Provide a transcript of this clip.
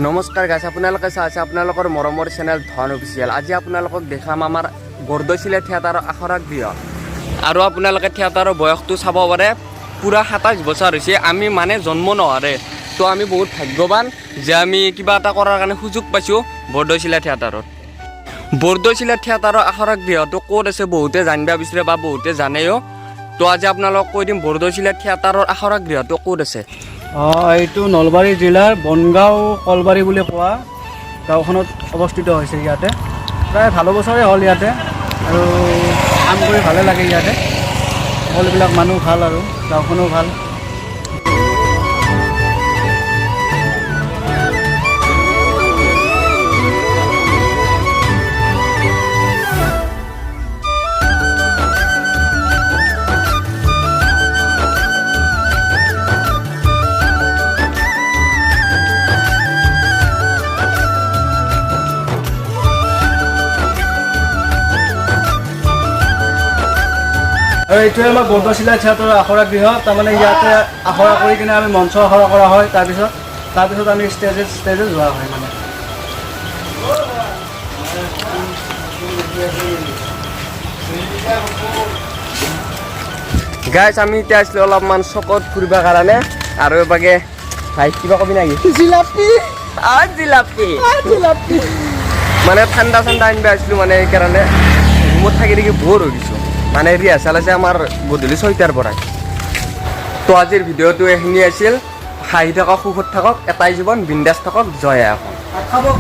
নমস্কাৰ গাইছ, আপোনালোকে চাই আছে আপোনালোকৰ মৰমৰ চেনেল ধন অফিচিয়েল। আজি আপোনালোকক দেখাম আমাৰ বৰদৈচিলা থিয়েটাৰৰ আখৰা গৃহ। আৰু আপোনালোকে থিয়েটাৰৰ বয়সটো চাব পাৰে, পূৰা 27 বছৰ হৈছে। আমি মানে জন্ম নোহোৱাৰে, তো আমি বহুত ভাগ্যৱান যে আমি কিবা এটা কৰাৰ কাৰণে সুযোগ পাইছোঁ বৰদৈচিলা থিয়েটাৰত। বৰদৈচিলা থিয়েটাৰৰ আখৰা গৃহটো ক'ত আছে বহুতে জানিব বিচাৰে বা বহুতে জানেও। তো আজি আপোনালোকক কৈ দিম বৰদৈচিলা থিয়েটাৰৰ আখৰা গৃহটো ক'ত আছে। এইটো নলবাৰী জিলাৰ বনগাঁও কলবাৰী বুলি কোৱা গাঁওখনত অৱস্থিত হৈছে। ইয়াতে প্ৰায় ভালো বছৰে হ'ল ইয়াতে, আৰু কাম কৰি ভালে লাগে ইয়াতে। সকলোবিলাক মানুহ ভাল আৰু গাঁওখনো ভাল। আৰু এইটোৱে আমাৰ বৰদৈচিলা থিয়েটাৰৰ আখৰা গৃহ। তাৰমানে ইয়াতে আখৰা কৰি কিনে আমি মঞ্চ আখৰা কৰা হয়। তাৰপিছত আমি ষ্টেজে যোৱা হয়। মানে গাইছ, আমি এতিয়া আছিলোঁ অলপমান চকত ফুৰিবৰ কাৰণে। আৰু এবাগে ভাই কিবা কবি নেকি? জিলাপি মানে ঠাণ্ডা আনিব আহিছিলোঁ, মানে সেইকাৰণে ৰুমত থাকি বৰ হৈ গৈছোঁ। মানে ৰিহাৰ্চেল আছে আমাৰ গধূলি 6টাৰ পৰাই। তো আজিৰ ভিডিঅ'টো এইখিনি আছিল। হাঁহি থাকক, সুখত থাকক, এটাই জীৱন, বিন্দাছ থাকক, জয় আই অসম।